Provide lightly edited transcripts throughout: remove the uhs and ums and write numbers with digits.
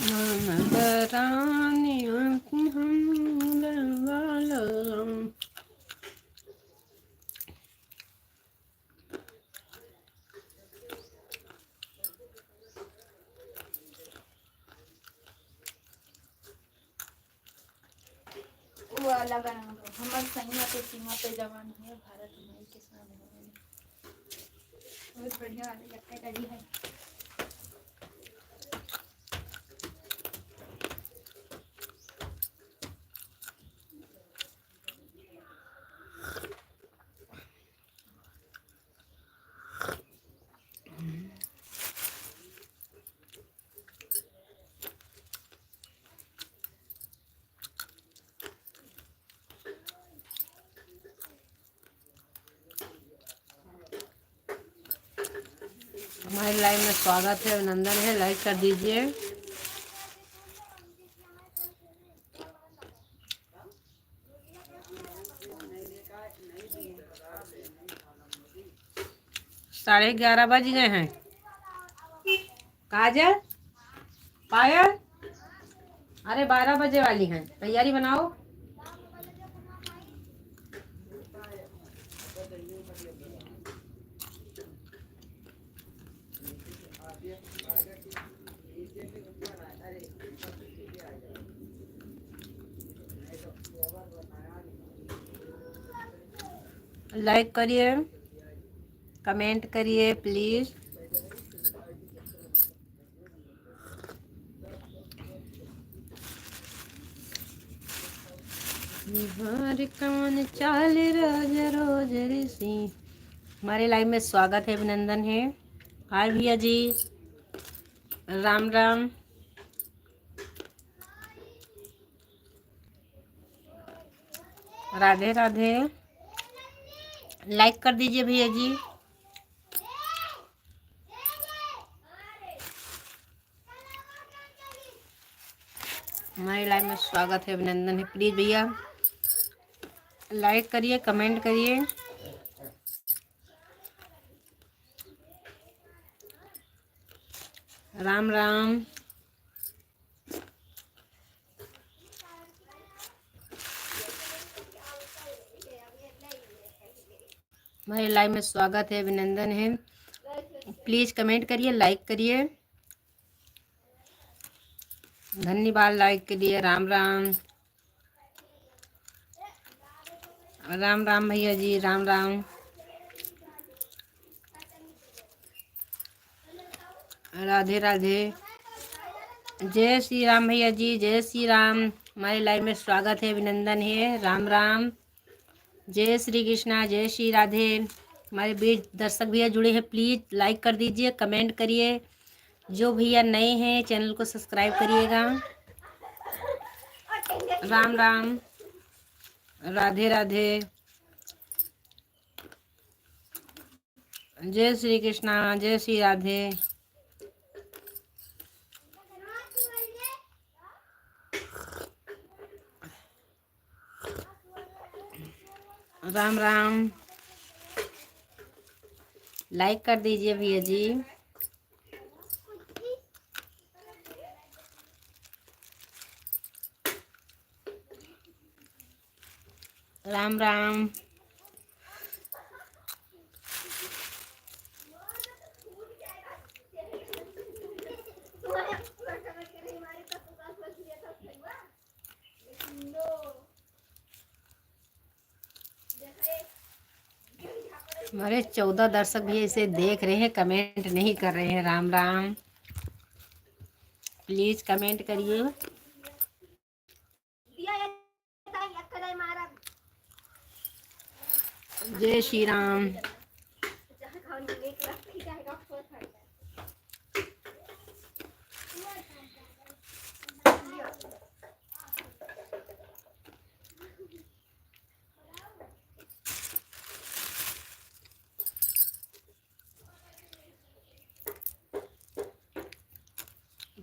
नजरानी वो अलग हमारे सैया पे सीमा पे जवान है भारत में किसान है बहुत बढ़िया वाली लगता है कड़ी है। हमारे लाइव में स्वागत है, अभिनंदन है। लाइक कर दीजिए। साढ़े 11 बज गए हैं। काजल, पायल, अरे 12 बजे वाली हैं, तैयारी बनाओ। लाइक करिए, कमेंट करिए प्लीज। निहार कौन चाल रोज रोज ऋषि। हमारे लाइव में स्वागत है, अभिनंदन है। हाय भैया जी, राम राम, राधे राधे। लाइक कर दीजिए भैया जी। हमारे लाइव में स्वागत है, अभिनंदन है। प्लीज भैया लाइक करिए, कमेंट करिए। राम राम। हमारे लाइव में स्वागत है, अभिनंदन है। प्लीज कमेंट करिए, लाइक करिए। धन्यवाद लाइक के लिए। राम राम, राम राम भैया जी, राम राम, राधे राधे। जय श्री राम भैया जी, जय श्री राम। हमारे लाइव में स्वागत है, अभिनंदन है। राम राम, जय श्री कृष्णा, जय श्री राधे। हमारे बीच दर्शक भैया जुड़े हैं, प्लीज लाइक कर दीजिए, कमेंट करिए। जो भैया नए हैं चैनल को सब्सक्राइब करिएगा। राम राम, राधे राधे, जय श्री कृष्णा, जय श्री राधे। राम राम, लाइक कर दीजिए भैया जी। राम राम, हमारे 14 दर्शक भी इसे देख रहे हैं, कमेंट नहीं कर रहे हैं। राम राम, प्लीज कमेंट करिए। जय श्री राम।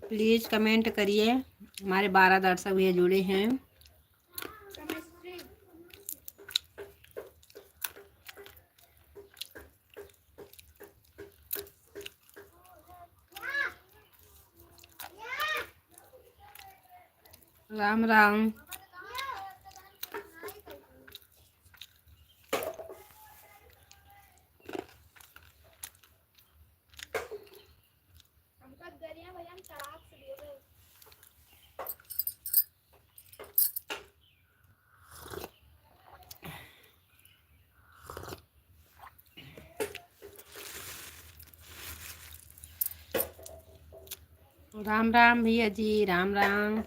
प्लीज कमेंट करिए। हमारे 12 दर्शक भी जुड़े हैं। राम राम। हमका गरिया भैया तड़ाक से दे दो। राम राम भैया जी, राम राम।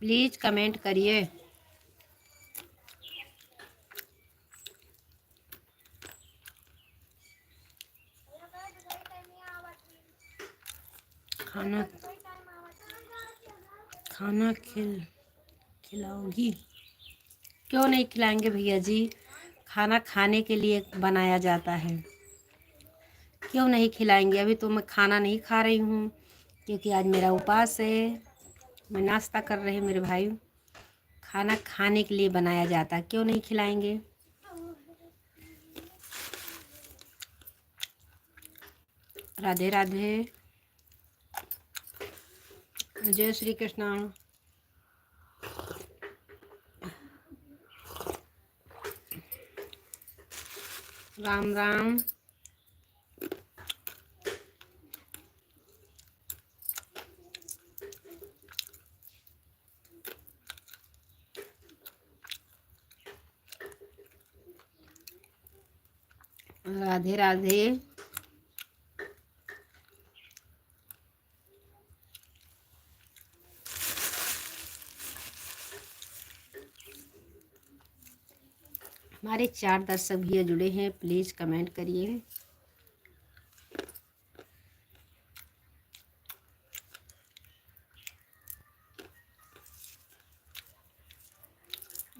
प्लीज कमेंट करिए। खाना खाना खिलाओगी? क्यों नहीं खिलाएंगे भैया जी, खाना खाने के लिए बनाया जाता है। क्यों नहीं खिलाएंगे? अभी तो मैं खाना नहीं खा रही हूँ क्योंकि आज मेरा उपवास है। मैं नाश्ता कर रहे हैं मेरे भाई। खाना खाने के लिए बनाया जाता है, क्यों नहीं खिलाएंगे? राधे राधे, जय श्री कृष्ण। राम राम। राधे राधे। हमारे 4 दर्शक भैया जुड़े हैं, प्लीज कमेंट करिए।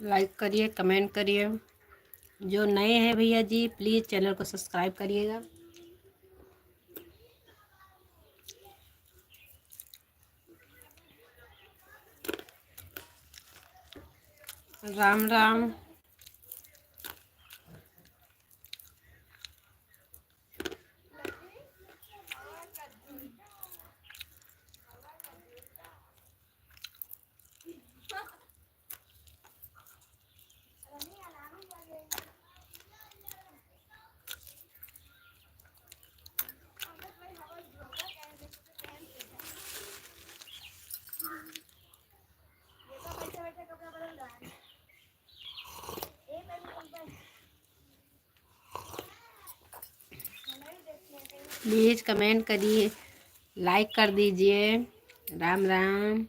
लाइक करिए, कमेंट करिए। जो नए हैं भैया जी, प्लीज चैनल को सब्सक्राइब करिएगा। राम राम। प्लीज कमेंट करिए, लाइक कर दीजिए। राम राम।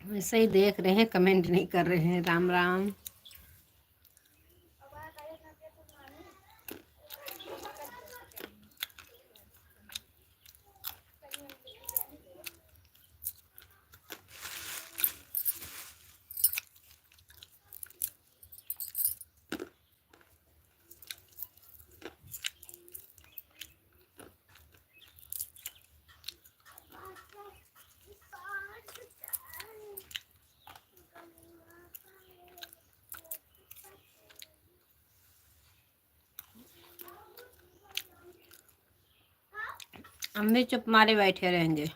वैसे ही देख रहे हैं, कमेंट नहीं कर रहे हैं। राम राम। हम भी चुप मारे बैठे रहेंगे।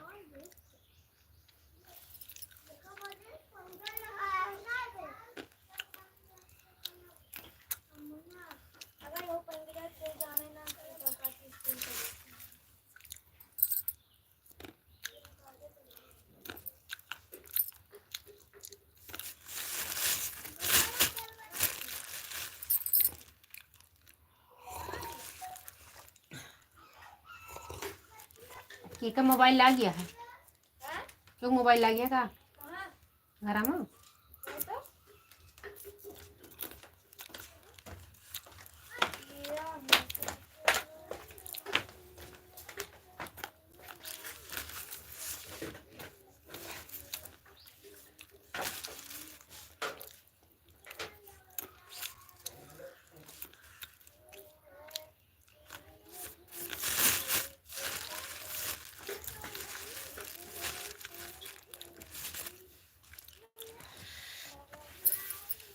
का मोबाइल ला गया है? क्यों मोबाइल ला गया का घर में?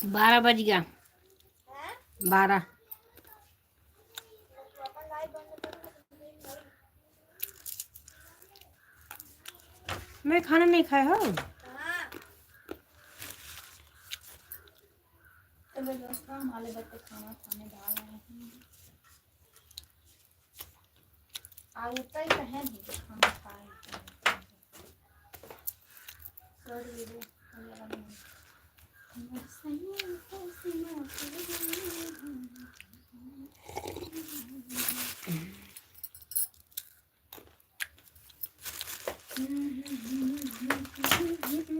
12 बज गया। 12। मैं खाना नहीं खाया हो। हमारे बच्चे खाना खाने डाल रहे हैं। उतना ही तो है नहीं कि खाना खाए।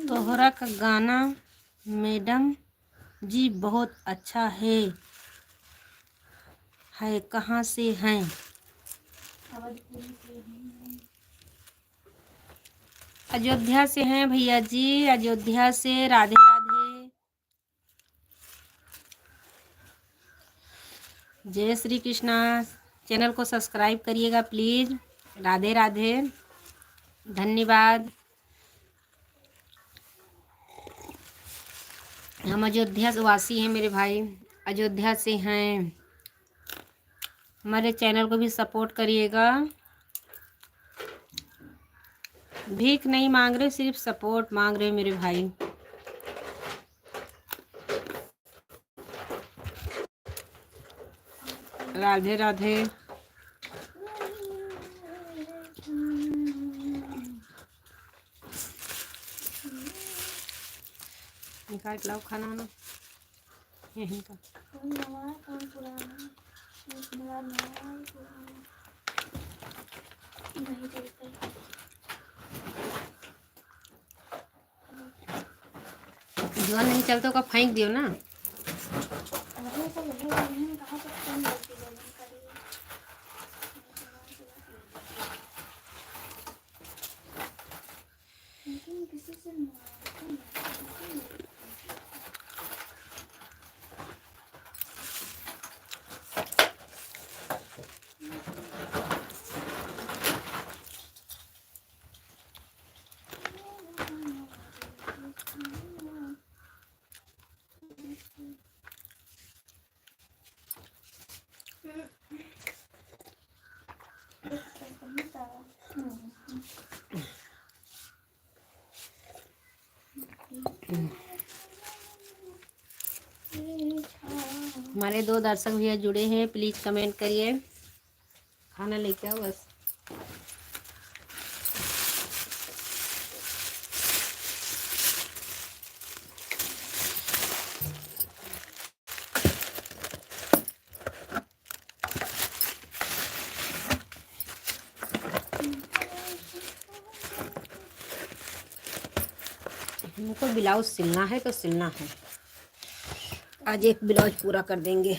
तोहरा का गाना मैडम जी बहुत अच्छा है कहाँ से हैं? अयोध्या से हैं भैया जी, अयोध्या से। राधे राधे। जय श्री कृष्णा। चैनल को सब्सक्राइब करिएगा प्लीज़। राधे राधे। धन्यवाद। हम अयोध्या वासी हैं मेरे भाई, अयोध्या से हैं। हमारे चैनल को भी सपोर्ट करिएगा। भीख नहीं मांग रहे, सिर्फ सपोर्ट मांग रहे मेरे भाई। राधे राधे। निकाल लाओ खाना ना यहीं का। जुआ नहीं चलता का फेंक दियो ना। हमारे 2 दर्शक भैया जुड़े हैं, प्लीज़ कमेंट करिए। खाना लेके आओ बस। हमको ब्लाउज सिलना है तो सिलना है। आज एक ब्लाउज पूरा कर देंगे।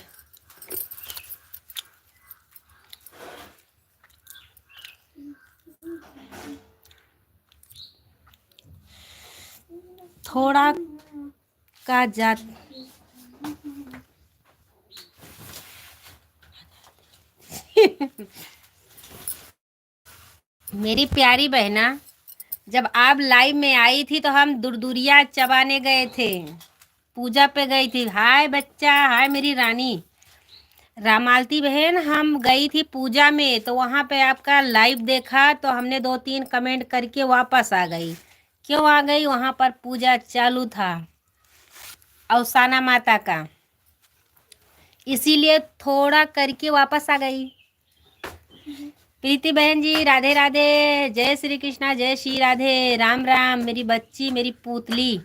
थोड़ा का जात मेरी प्यारी बहना, जब आप लाइव में आई थी तो हम दूरदूरिया चबाने गए थे, पूजा पे गई थी। हाय बच्चा, हाय मेरी रानी रामालती बहन। हम गई थी पूजा में तो वहाँ पे आपका लाइव देखा तो हमने 2-3 कमेंट करके वापस आ गई। क्यों आ गई? वहाँ पर पूजा चालू था अवसाना माता का, इसीलिए थोड़ा करके वापस आ गई। प्रीति बहन जी राधे राधे। जय श्री कृष्णा, जय श्री राधे। राम राम मेरी बच्ची, मेरी पूतली।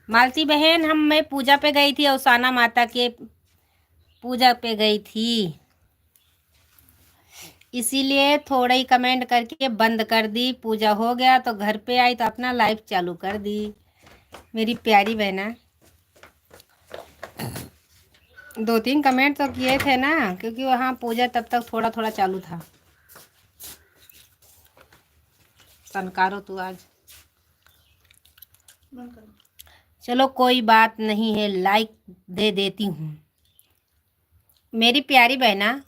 मालती बहन मैं पूजा पे गई थी, अवसाना माता के पूजा पे गई थी। इसीलिए थोड़ा ही कमेंट करके बंद कर दी। पूजा हो गया तो घर पे आई तो अपना लाइव चालू कर दी। मेरी प्यारी बहना, 2-3 कमेंट तो किए थे ना, क्योंकि वहाँ पूजा तब तक थोड़ा थोड़ा चालू था। सनकारो तू आज। बंद करो। चलो कोई बात नहीं है, लाइक दे देती हूँ। मेरी प्यारी बहना,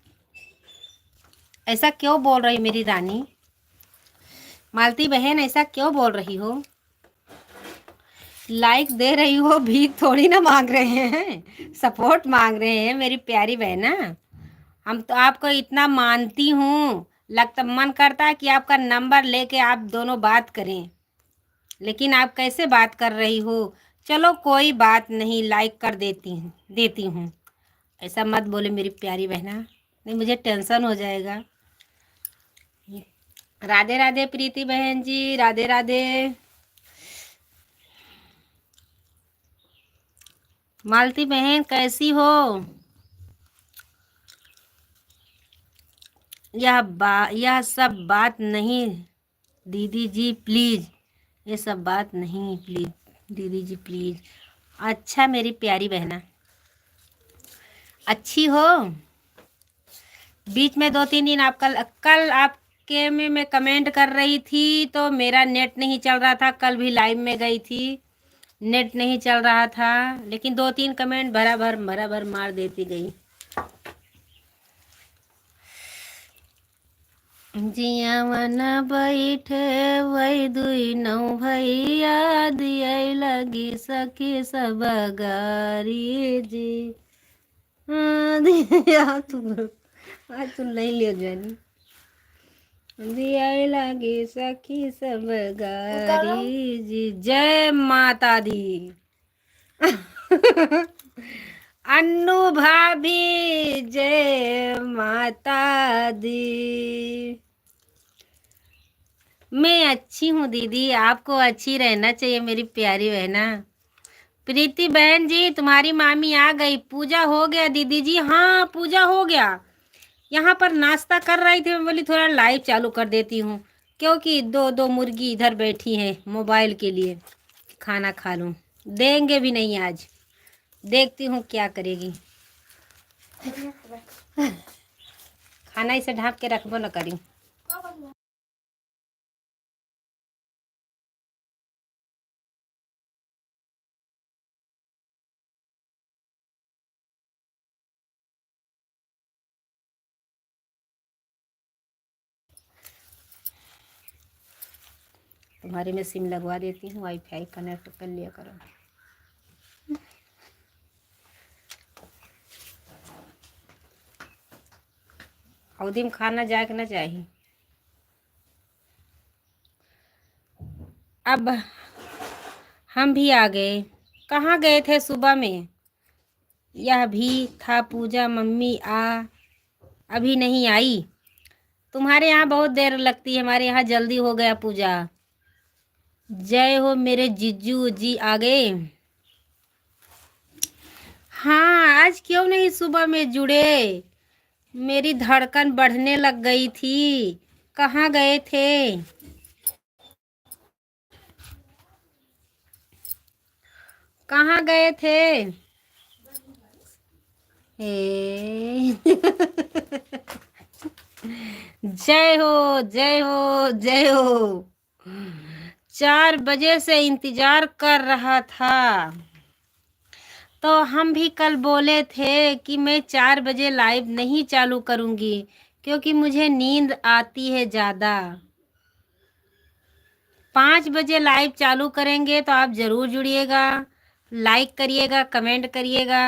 ऐसा क्यों बोल रही मेरी रानी? मालती बहन, ऐसा क्यों बोल रही हो? लाइक दे रही हो, भीख थोड़ी ना मांग रहे हैं, सपोर्ट मांग रहे हैं मेरी प्यारी बहना। हम तो आपको इतना मानती हूँ, लगता मन करता है कि आपका नंबर लेके आप दोनों बात करें, लेकिन आप कैसे बात कर रही हो? चलो कोई बात नहीं, लाइक कर देती हूँ। ऐसा मत बोले मेरी प्यारी बहना, नहीं मुझे टेंशन हो जाएगा। राधे राधे प्रीति बहन जी, राधे राधे। मालती बहन कैसी हो? यह सब बात नहीं दीदी जी, प्लीज़। ये सब बात नहीं, प्लीज़ दीदी जी, प्लीज़। अच्छा मेरी प्यारी बहना, अच्छी हो? बीच में 2-3 दिन आपका कल आपके में मैं कमेंट कर रही थी तो मेरा नेट नहीं चल रहा था। कल भी लाइव में गई थी, नेट नहीं चल रहा था, लेकिन 2-3 कमेंट बराबर मार देती गई। जियावन बैठे वही दुई नौ भैया, दिया लगी सखी सब गारी जी। दिया तू आज तू नहीं ले जानी। दिया लगी सखी सब गारी जी। जय माता दी। अन्नू भाभी, जय माता दी। मैं अच्छी हूँ दीदी, आपको अच्छी रहना चाहिए मेरी प्यारी बहना। प्रीति बहन जी, तुम्हारी मामी आ गई। पूजा हो गया दीदी जी? हाँ पूजा हो गया। यहाँ पर नाश्ता कर रही थी, मैं बोली थोड़ा लाइव चालू कर देती हूँ, क्योंकि दो मुर्गी इधर बैठी हैं मोबाइल के लिए, खाना खा लूँ। देंगे भी नहीं आज, देखती हूँ क्या करेगी। खाना इसे ढाँप के रखबो न करी। तुम्हारे में सिम लगवा देती हूँ, वाईफाई कनेक्ट कर लिया करो। अवधि में खाना जाए कि ना चाहिए। अब हम भी आ गए। कहाँ गए थे सुबह में? यह भी था पूजा, मम्मी अभी नहीं आई। तुम्हारे यहाँ बहुत देर लगती है, हमारे यहाँ जल्दी हो गया पूजा। जय हो मेरे जीजू जी, आ गए। हाँ आज क्यों नहीं सुबह में जुड़े? मेरी धड़कन बढ़ने लग गई थी। कहाँ गए थे? कहाँ गए थे? जय हो जय हो जय हो। 4 बजे से इंतजार कर रहा था। तो हम भी कल बोले थे कि मैं 4 बजे लाइव नहीं चालू करूँगी, क्योंकि मुझे नींद आती है ज़्यादा। 5 बजे लाइव चालू करेंगे तो आप ज़रूर जुड़िएगा, लाइक करिएगा, कमेंट करिएगा।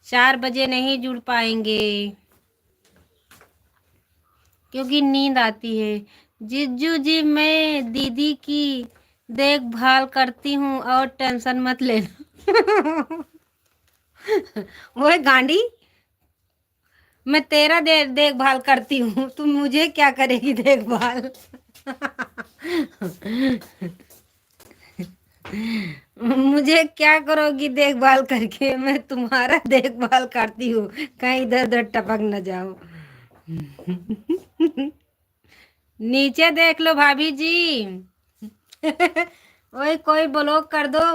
4 बजे नहीं जुड़ पाएंगे क्योंकि नींद आती है। जीजू जी, मैं दीदी की देखभाल करती हूँ और टेंशन मत लेना। वो गांडी, मैं तेरा देखभाल करती हूँ, तुम मुझे क्या करेगी देखभाल? मुझे क्या करोगी देखभाल करके? मैं तुम्हारा देखभाल करती हूँ, कहीं इधर उधर टपक न जाओ। नीचे देख लो भाभी जी। ओए कोई ब्लॉक कर दो।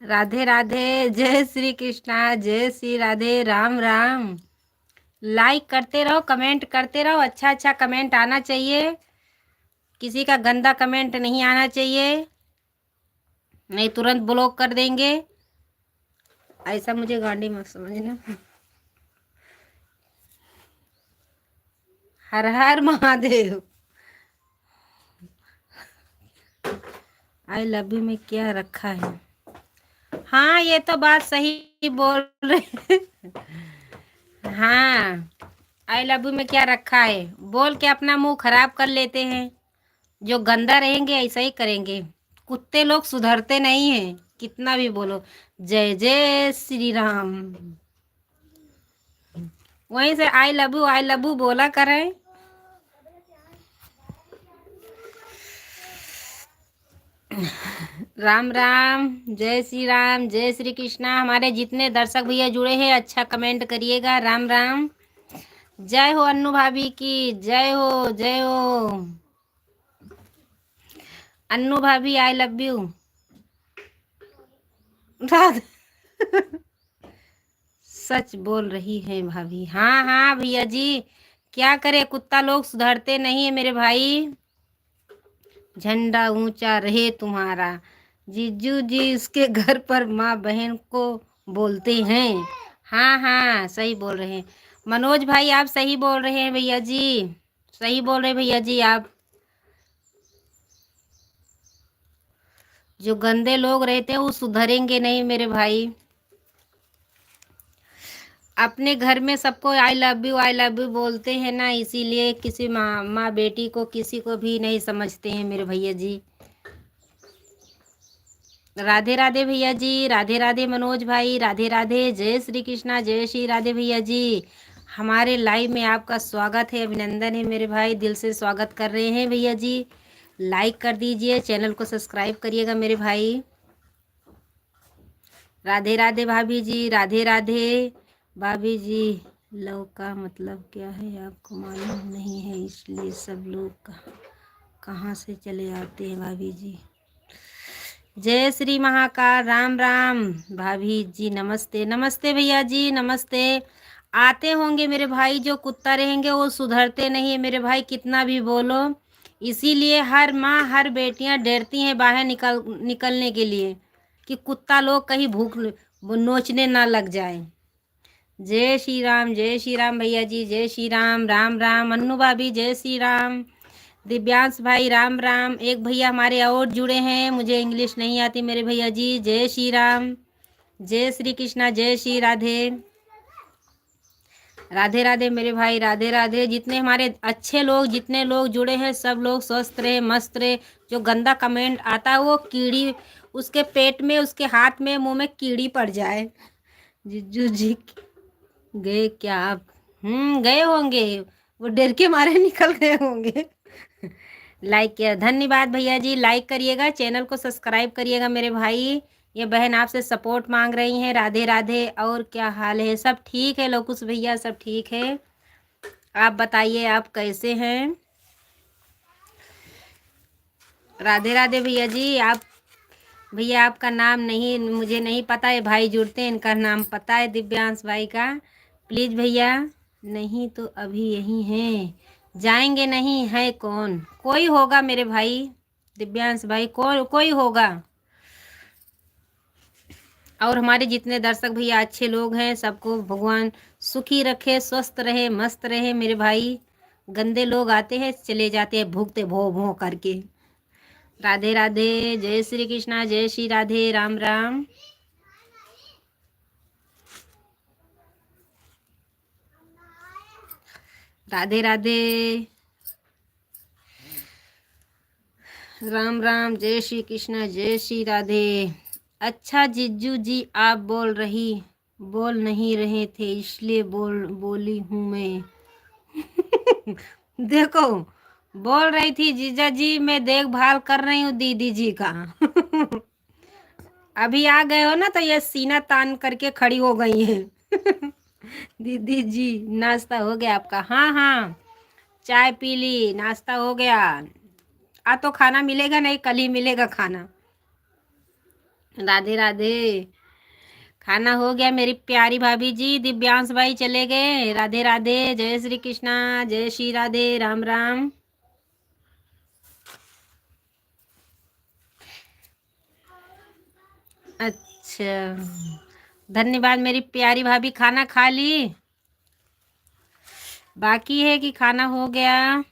राधे राधे, जय श्री कृष्णा, जय श्री राधे, राम राम। लाइक करते रहो, कमेंट करते रहो, अच्छा अच्छा कमेंट आना चाहिए, किसी का गंदा कमेंट नहीं आना चाहिए, नहीं तुरंत ब्लॉक कर देंगे। ऐसा मुझे गांडी मत समझना। हर हर महादेव। आई लव यू में क्या रखा है? हाँ ये तो बात सही बोल रहे। हाँ, आई लव यू में क्या रखा है बोल के अपना मुंह खराब कर लेते हैं। जो गंदा रहेंगे ऐसा ही करेंगे। कुत्ते लोग सुधरते नहीं हैं, कितना भी बोलो। जय जय श्री राम। वहीं से आई लव यू बोला करें। राम राम, जय श्री राम, जय श्री कृष्णा। हमारे जितने दर्शक भैया जुड़े हैं अच्छा कमेंट करिएगा। राम राम। जय हो अन्नू भाभी की, जय हो जय हो। अन्नू भाभी आई लव यू। सच बोल रही है भाभी। हाँ हाँ भैया जी, क्या करे, कुत्ता लोग सुधरते नहीं है मेरे भाई। झंडा ऊंचा रहे तुम्हारा। जीजू जी उसके घर पर माँ बहन को बोलते हैं। हाँ हाँ सही बोल रहे हैं मनोज भाई, आप सही बोल रहे हैं भैया जी, सही बोल रहे हैं भैया जी आप। जो गंदे लोग रहते हैं वो सुधरेंगे नहीं मेरे भाई। अपने घर में सबको आई लव यू बोलते हैं ना, इसीलिए किसी माँ बेटी को किसी को भी नहीं समझते हैं मेरे भैया जी। राधे राधे भैया जी, राधे राधे मनोज भाई, राधे राधे, जय श्री कृष्णा, जय श्री राधे भैया जी। हमारे लाइव में आपका स्वागत है, अभिनंदन है मेरे भाई, दिल से स्वागत कर रहे हैं भैया जी। लाइक कर दीजिए, चैनल को सब्सक्राइब करिएगा मेरे भाई। राधे राधे भाभी जी, राधे राधे भाभी जी। लव का मतलब क्या है आपको मालूम नहीं है, इसलिए सब लोग कहाँ से चले आते हैं भाभी जी। जय श्री महाकाल, राम राम भाभी जी, नमस्ते नमस्ते भैया जी, नमस्ते। आते होंगे मेरे भाई, जो कुत्ता रहेंगे वो सुधरते नहीं है मेरे भाई, कितना भी बोलो। इसीलिए हर माँ हर बेटियां डरती हैं बाहर निकलने के लिए, कि कुत्ता लोग कहीं भूख नोचने ना लग जाए। जय श्री राम भैया जी, जय श्री राम, राम राम। अन्नू भाभी जय श्री राम। दिव्यांश भाई राम राम। एक भैया हमारे और जुड़े हैं, मुझे इंग्लिश नहीं आती मेरे भैया जी। जय श्री राम, जय श्री कृष्णा, जय श्री राधे। राधे राधे मेरे भाई, राधे राधे। जितने हमारे अच्छे लोग, जितने लोग जुड़े हैं सब लोग स्वस्थ रहे, मस्त रहे। जो गंदा कमेंट आता है वो कीड़ी उसके पेट में, उसके हाथ में, मुंह में कीड़ी पड़ जाए। जिज्जू जी गए क्या आप? गए होंगे, वो डर के मारे निकल गए होंगे। लाइक किया, धन्यवाद भैया जी। लाइक करिएगा, चैनल को सब्सक्राइब करिएगा मेरे भाई। ये बहन आपसे सपोर्ट मांग रही हैं। राधे राधे। और क्या हाल है? सब ठीक है लोकुश भैया, सब ठीक है। आप बताइए आप कैसे हैं? राधे राधे भैया जी। आप भैया आपका नाम नहीं, मुझे नहीं पता है, भाई जुड़ते हैं इनका नाम पता है, दिव्यांश भाई का। प्लीज़ भैया। नहीं तो अभी यहीं हैं, जाएंगे नहीं है कौन? कोई होगा मेरे भाई, दिव्यांश भाई, कोई होगा। और हमारे जितने दर्शक भैया अच्छे लोग हैं, सबको भगवान सुखी रखे, स्वस्थ रहे, मस्त रहे मेरे भाई। गंदे लोग आते हैं चले जाते हैं भूखते भो भो करके। राधे राधे, जय श्री कृष्णा, जय श्री राधे, राम राम। राधे राधे, राम राम, जय श्री कृष्ण, जय श्री राधे। अच्छा जिज्जू जी, आप बोल नहीं रहे थे, इसलिए बोली हूँ मैं। देखो, बोल रही थी जीजा जी, मैं देखभाल कर रही हूँ दीदी जी का। अभी आ गए हो ना, तो ये सीना तान करके खड़ी हो गई है। दीदी जी, नाश्ता हो गया आपका? हाँ हाँ, चाय पी ली, नाश्ता हो गया। आज तो खाना मिलेगा नहीं, कल ही मिलेगा खाना। राधे राधे, खाना हो गया मेरी प्यारी भाभी जी। दिव्यांश भाई चले गए। राधे राधे, जय श्री कृष्णा, जय श्री राधे, राम राम। अच्छा, धन्यवाद मेरी प्यारी भाभी। खाना खा ली? बाकी है कि खाना हो गया?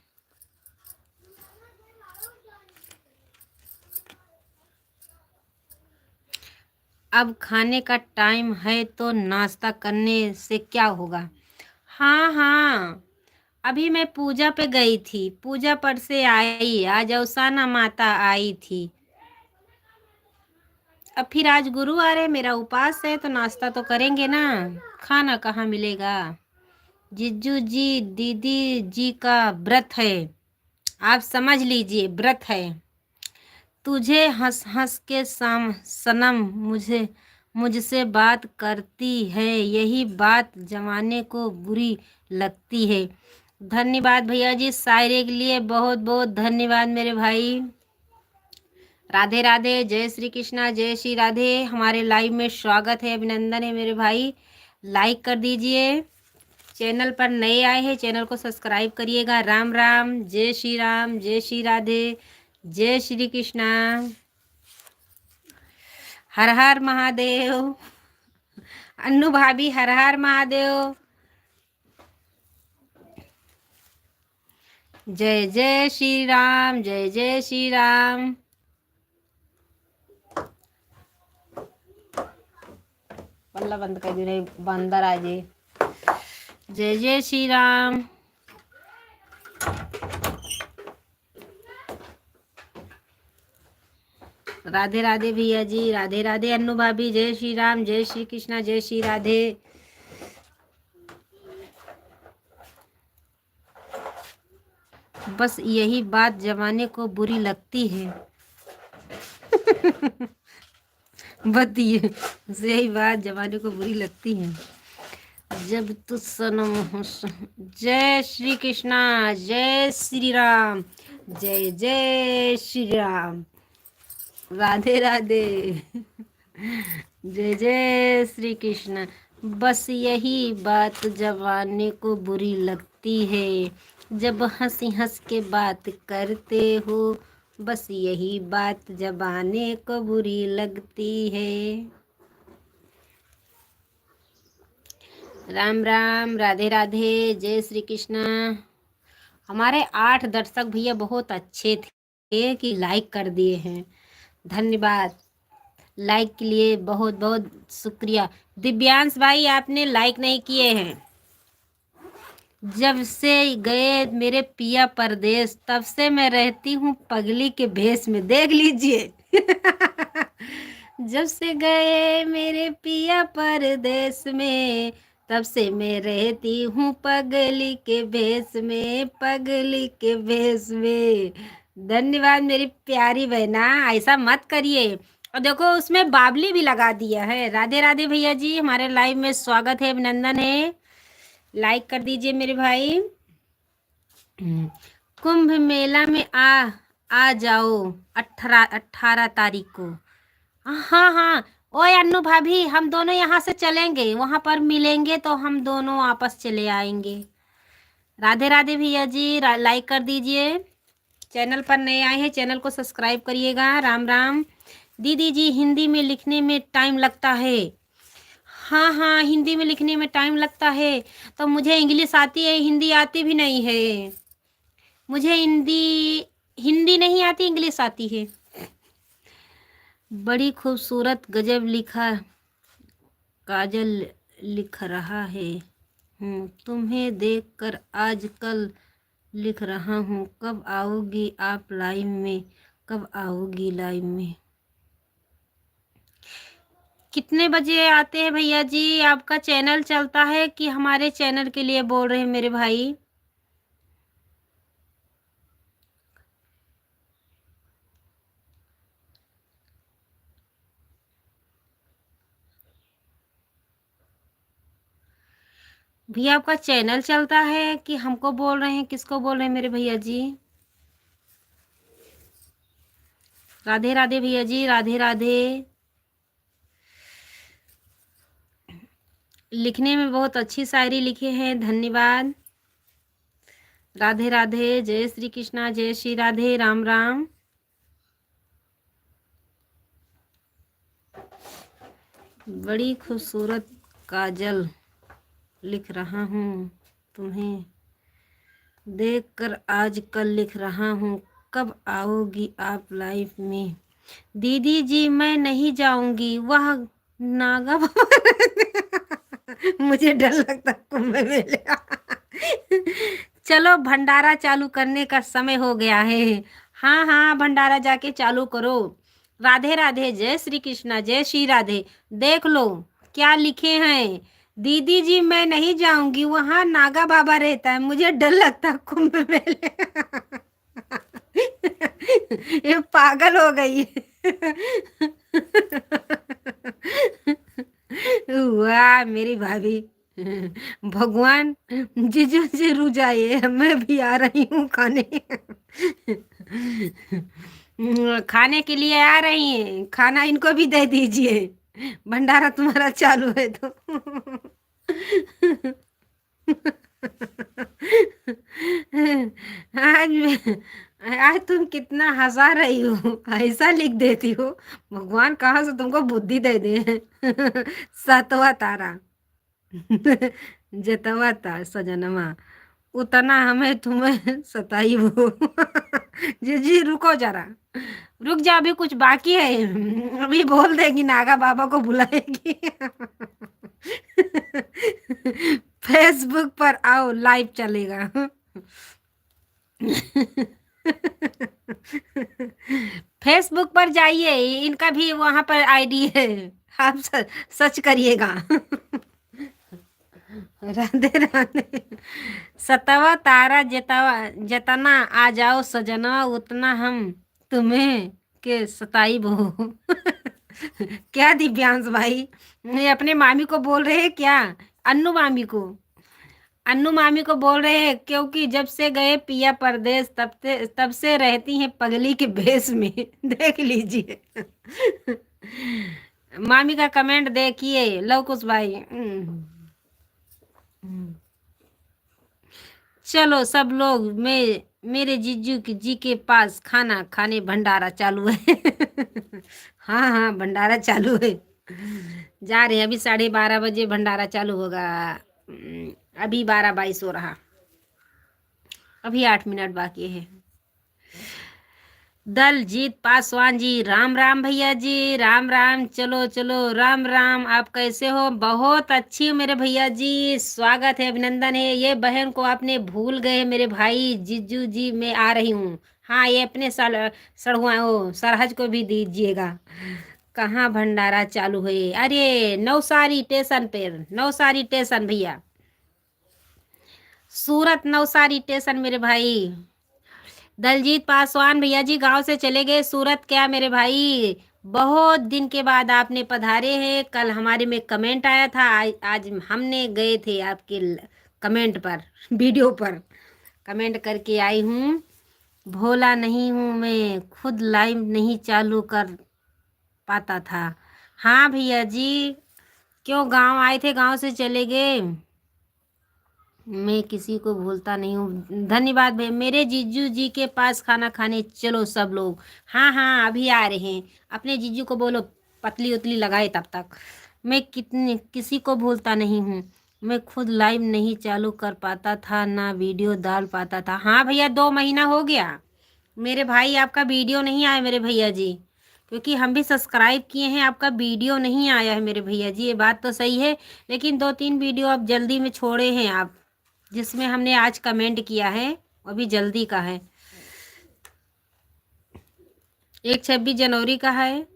अब खाने का टाइम है तो नाश्ता करने से क्या होगा? हाँ हाँ, अभी मैं पूजा पे गई थी, पूजा पर से आई, आज अवसाना माता आई थी। अब फिर आज गुरुवार है, मेरा उपवास है, तो नाश्ता तो करेंगे ना, खाना कहाँ मिलेगा। जिज्जू जी, दीदी जी का व्रत है, आप समझ लीजिए, व्रत है। तुझे हंस हंस के सनम मुझसे बात करती है, यही बात जमाने को बुरी लगती है। धन्यवाद भैया जी, शायरी के लिए बहुत बहुत धन्यवाद मेरे भाई। राधे राधे, जय श्री कृष्णा, जय श्री राधे। हमारे लाइव में स्वागत है, अभिनंदन है मेरे भाई। लाइक कर दीजिए, चैनल पर नए आए हैं चैनल को सब्सक्राइब करिएगा। राम राम, जय श्री राम, जय श्री राधे, जय श्री कृष्णा, हर हर महादेव। अन्नू भाभी, हर हर महादेव। जय जय श्री राम, जय जय श्री राम। पल्ला बंद कर दे, बंदर आ जे। जय जय श्री राम। राधे राधे भैया जी, राधे राधे अन्नू भाभी, जय श्री राम, जय श्री कृष्णा, जय श्री राधे। बस यही बात जमाने को बुरी लगती है। बस यही बात जमाने को बुरी लगती है, जब तू सनम हो जय श्री कृष्णा, जय श्री राम, जय जय श्री राम। राधे राधे, जय जय श्री कृष्ण। बस यही बात जमाने को बुरी लगती है, जब हंसी हंस के बात करते हो, बस यही बात जमाने को बुरी लगती है। राम राम, राधे राधे, जय श्री कृष्ण। हमारे 8 दर्शक भैया बहुत अच्छे थे कि लाइक कर दिए हैं, धन्यवाद। लाइक के लिए बहुत बहुत शुक्रिया। दिव्यांश भाई, आपने लाइक नहीं किए हैं। जब से गए मेरे पिया परदेश, तब से मैं रहती हूँ पगली के भेष में, देख लीजिए। जब से गए मेरे पिया परदेश में, तब से मैं रहती हूँ पगली के भेष में, पगली के भेष में। धन्यवाद मेरी प्यारी बहना, ऐसा मत करिए। और देखो, उसमें बाबली भी लगा दिया है। राधे राधे भैया जी, हमारे लाइव में स्वागत है, अभिनंदन है। लाइक कर दीजिए मेरे भाई। कुंभ मेला में आ जाओ 18 तारीख को। हाँ हाँ, ओए अन्नू भाभी, हम दोनों यहाँ से चलेंगे, वहाँ पर मिलेंगे तो हम दोनों वापस चले आएंगे। राधे राधे भैया जी, लाइक कर दीजिए। चैनल पर नए आए हैं चैनल को सब्सक्राइब करिएगा। राम राम। दीदी जी, हिंदी में लिखने में टाइम लगता है। हाँ हाँ, हिंदी में लिखने में टाइम लगता है, तो मुझे इंग्लिश आती है, हिंदी आती भी नहीं है। मुझे हिंदी नहीं आती, इंग्लिश आती है। बड़ी खूबसूरत गजब लिखा, काजल लिख रहा है। हूँ, तुम्हें देखकर आजकल लिख रहा हूँ, कब आओगी आप लाइव में, कब आओगी लाइव में। कितने बजे आते हैं भैया जी? आपका चैनल चलता है कि हमारे चैनल के लिए बोल रहे हैं मेरे भाई? भैया आपका चैनल चलता है कि हमको बोल रहे हैं? किसको बोल रहे हैं मेरे भैया जी? राधे राधे भैया जी, राधे राधे। लिखने में बहुत अच्छी शायरी लिखे हैं, धन्यवाद। राधे राधे, जय श्री कृष्णा, जय श्री राधे, राम राम। बड़ी खूबसूरत काजल लिख रहा हूँ, तुम्हें देखकर आजकल लिख रहा हूँ, कब आओगी आप लाइफ में। दीदी जी मैं नहीं जाऊंगी, वह नागा मुझे डर लगता कुंभ मेले। चलो भंडारा चालू करने का समय हो गया है। हाँ हाँ, भंडारा जाके चालू करो। राधे राधे, जय श्री कृष्णा, जय श्री राधे। देख लो क्या लिखे हैं। दीदी जी मैं नहीं जाऊंगी, वहां नागा बाबा रहता है, मुझे डर लगता है कुंभ मेले। ये पागल हो गई है। वाह मेरी भाभी, भगवान जीजू जी रुझाइए, मैं भी आ रही हूँ खाने। खाने के लिए आ रही हैं, खाना इनको भी दे दीजिए, भंडारा तुम्हारा चालू है तो। आज आज तुम कितना हंसा रही हो, ऐसा लिख देती हो, भगवान कहाँ से तुमको बुद्धि दे दे। सातवा तारा। जतवा तार सजनमा, उतना हमें तुम्हें सताई वो। जी जी रुको जरा, रुक जा, अभी कुछ बाकी है, अभी बोल देगी नागा बाबा को बुलाएगी। फेसबुक पर आओ, लाइव चलेगा। फेसबुक पर जाइए, इनका भी वहां पर आईडी है, आप सर्च करिएगा। राधे राधे। सतवा तारा जतवा, जतना आ जाओ सजना, उतना हम तुम्हें के सताई बहू। क्या दिव्यांश भाई, ये अपने मामी को बोल रहे हैं क्या? अन्नू मामी को, अन्नू मामी को बोल रहे हैं, क्योंकि जब से गए पिया परदेश तब से रहती हैं पगली के भेष में। देख लीजिए। मामी का कमेंट देखिए लवकुश भाई। चलो सब लोग, मैं मेरे जीजू की जी के पास खाना खाने भंडारा चालू है। हाँ हाँ, भंडारा चालू है, जा रहे हैं अभी 12:30 बजे भंडारा चालू होगा। अभी 12:22 हो रहा, अभी 8 मिनट बाकी है। दलजीत पासवान जी, राम राम भैया जी, राम राम। चलो चलो, राम राम। आप कैसे हो? बहुत अच्छी हूँ मेरे भैया जी, स्वागत है, अभिनंदन है। ये बहन को आपने भूल गए मेरे भाई, जीजू जी मैं आ रही हूँ। हाँ, ये अपने सड़हुआ ओ सरहज को भी दीजिएगा। कहाँ भंडारा चालू है? अरे नवसारी स्टेशन पे, नवसारी स्टेशन भैया, सूरत नवसारी स्टेशन मेरे भाई। दलजीत पासवान भैया जी गांव से चले गए सूरत क्या मेरे भाई? बहुत दिन के बाद आपने पधारे हैं। कल हमारे में कमेंट आया था, आज हमने गए थे आपके कमेंट पर, वीडियो पर कमेंट करके आई हूँ। भोला नहीं हूँ मैं, खुद लाइव नहीं चालू कर पाता था। हाँ भैया जी, क्यों गांव आए थे, गांव से चले गए? मैं किसी को भूलता नहीं हूँ, धन्यवाद भाई। मेरे जीजू जी के पास खाना खाने चलो सब लोग। हाँ हाँ, अभी आ रहे हैं। अपने जीजू को बोलो पतली उतली लगाए तब तक। मैं किसी को भूलता नहीं हूँ, मैं खुद लाइव नहीं चालू कर पाता था, ना वीडियो डाल पाता था। हाँ भैया, 2 महीना हो गया मेरे भाई, आपका वीडियो नहीं आया मेरे भैया जी। क्योंकि हम भी सब्सक्राइब किए हैं, आपका वीडियो नहीं आया है मेरे भैया जी, ये बात तो सही है। लेकिन 2-3 वीडियो आप जल्दी में छोड़े हैं आप, जिसमें हमने आज कमेंट किया है वो भी जल्दी का है। एक 26 जनवरी का है।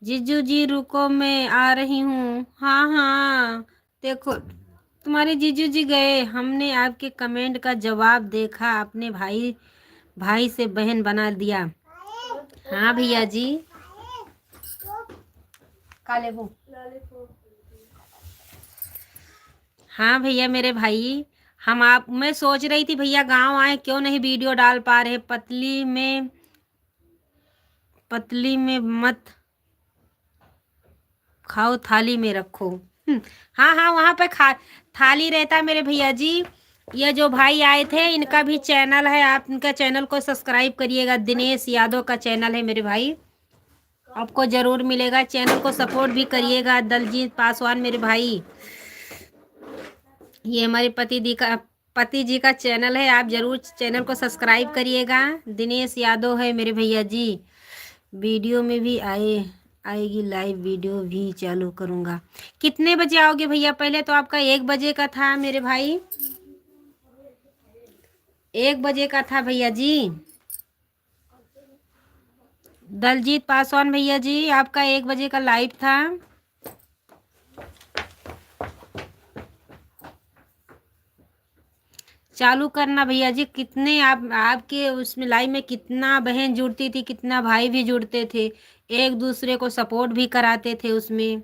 जीजू जी रुको मैं आ रही हूँ। हाँ हाँ, देखो तुम्हारे जीजू जी गए, हमने आपके कमेंट का जवाब देखा, अपने भाई भाई से बहन बना दिया। हाँ भैया जी, काले वो, हाँ भैया मेरे भाई, हम आप मैं सोच रही थी भैया गांव आए, क्यों नहीं वीडियो डाल पा रहे। पतली में मत खाओ, थाली में रखो। हाँ हाँ, वहाँ पे थाली रहता है मेरे भैया जी। ये जो भाई आए थे इनका भी चैनल है, आप इनका चैनल को सब्सक्राइब करिएगा। दिनेश यादव का चैनल है मेरे भाई, आपको ज़रूर मिलेगा। चैनल को सपोर्ट भी करिएगा। दलजीत पासवान मेरे भाई, ये हमारे पति जी का चैनल है, आप ज़रूर चैनल को सब्सक्राइब करिएगा। दिनेश यादव है मेरे भैया जी। वीडियो में भी आएगी, लाइव वीडियो भी चालू करूँगा। कितने बजे आओगे भैया? पहले तो आपका 1 बजे का था मेरे भाई, 1 बजे का था भैया जी। दलजीत पासवान भैया जी, आपका 1 बजे का लाइव था। चालू करना भैया जी। कितने आपके उसमें लाइव में कितना बहन जुड़ती थी, कितना भाई भी जुड़ते थे, एक दूसरे को सपोर्ट भी कराते थे उसमें।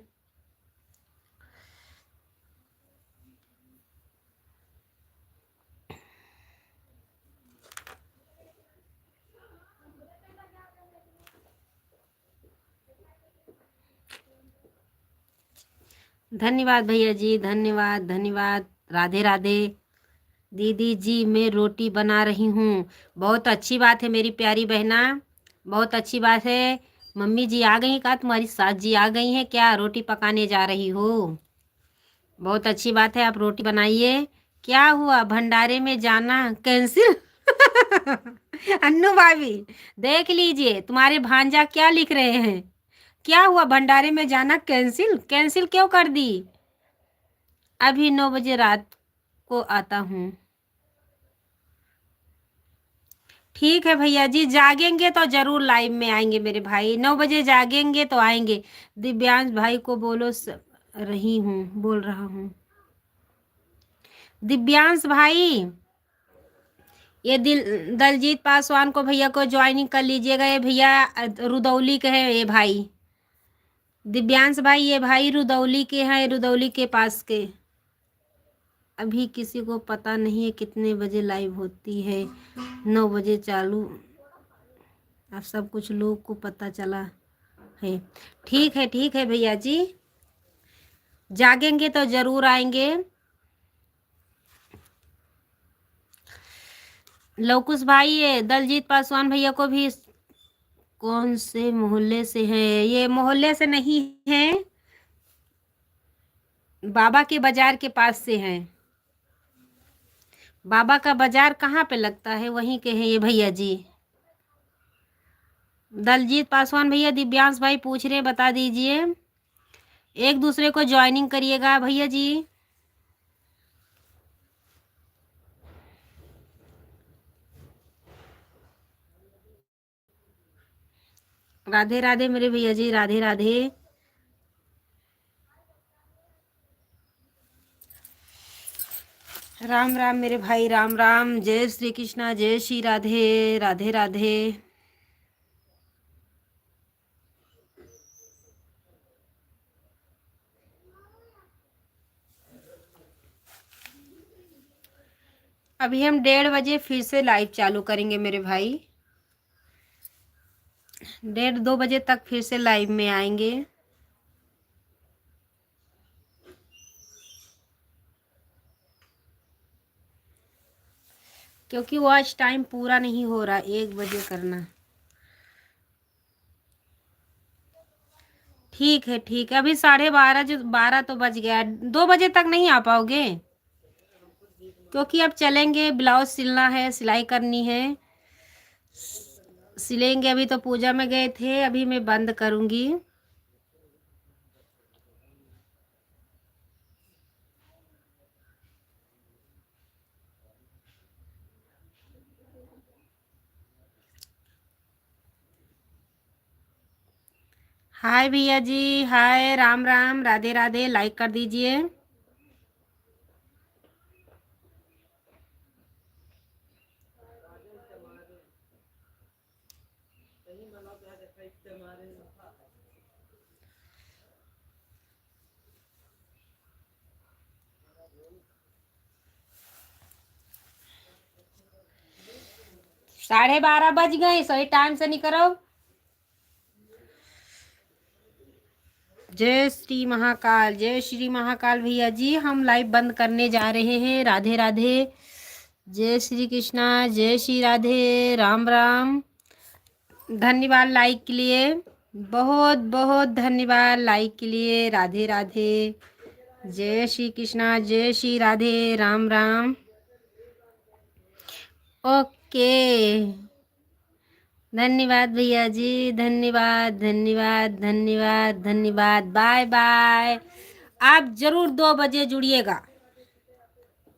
धन्यवाद भैया जी, धन्यवाद धन्यवाद। राधे राधे। दीदी जी मैं रोटी बना रही हूँ। बहुत अच्छी बात है मेरी प्यारी बहना, बहुत अच्छी बात है। मम्मी जी आ गई का? तुम्हारी सास जी आ गई हैं क्या? रोटी पकाने जा रही हो? बहुत अच्छी बात है, आप रोटी बनाइए। क्या हुआ, भंडारे में जाना कैंसिल? अन्नू भाभी देख लीजिए तुम्हारे भांजा क्या लिख रहे हैं। क्या हुआ, भंडारे में जाना कैंसिल? कैंसिल क्यों कर दी? अभी 9 बजे रात को आता हूँ। ठीक है भैया जी, जागेंगे तो जरूर लाइव में आएंगे मेरे भाई। 9 बजे जागेंगे तो आएंगे। दिव्यांश भाई को बोल रहा हूँ। दिव्यांश भाई, ये दलजीत पासवान को भैया को ज्वाइनिंग कर लीजिएगा। ये भैया रुदौली के हैं ये भाई। दिव्यांश भाई ये भाई रुदौली के हैं, रुदौली के पास के। अभी किसी को पता नहीं है कितने बजे लाइव होती है। 9 बजे चालू, अब सब कुछ लोग को पता चला है। ठीक है भैया जी, जागेंगे तो जरूर आएंगे। लवकुश भाई, ये दलजीत पासवान भैया को भी कौन से मोहल्ले से हैं? ये मोहल्ले से नहीं है, बाबा के बाजार के पास से हैं। बाबा का बाजार कहाँ पे लगता है, वहीं के हैं ये भैया जी। दलजीत पासवान भैया, दिव्यांश भाई पूछ रहे, बता दीजिए। एक दूसरे को ज्वाइनिंग करिएगा भैया जी। राधे राधे मेरे भैया जी, राधे राधे। राम राम मेरे भाई, राम राम। जय श्री कृष्णा, जय श्री राधे, राधे राधे। अभी हम 1:30 बजे फिर से लाइव चालू करेंगे मेरे भाई। 1:30-2 बजे तक फिर से लाइव में आएंगे। क्योंकि वो आज टाइम पूरा नहीं हो रहा, 1 बजे करना। ठीक है, अभी 12:30 तो बज गया। 2 बजे तक नहीं आ पाओगे? क्योंकि अब चलेंगे, ब्लाउज सिलना है, सिलाई करनी है। सिलेंगे। अभी तो पूजा में गए थे, अभी मैं बंद करूंगी। हाय भैया जी, हाय, राम राम, राधे राधे। लाइक कर दीजिए। साढ़े 12 बज गए, सही टाइम से नहीं करो। जय श्री महाकाल, जय श्री महाकाल। भैया जी हम लाइव बंद करने जा रहे हैं। राधे राधे, जय श्री कृष्णा, जय श्री राधे, राम राम। धन्यवाद लाइक के लिए, बहुत बहुत धन्यवाद लाइक के लिए। राधे राधे, जय श्री कृष्णा, जय श्री राधे, राम राम। ओके, धन्यवाद भैया जी, धन्यवाद धन्यवाद धन्यवाद धन्यवाद। Bye bye. आप जरूर 2 बजे जुड़िएगा,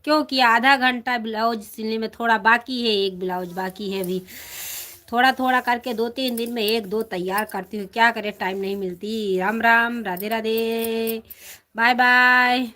क्योंकि आधा घंटा ब्लाउज सिलने में थोड़ा बाकी है। एक ब्लाउज बाकी है अभी, थोड़ा थोड़ा करके 2-3 दिन में 1-2 तैयार करती हूँ। क्या करे, टाइम नहीं मिलती। Ram Ram, Radhe Radhe, bye bye.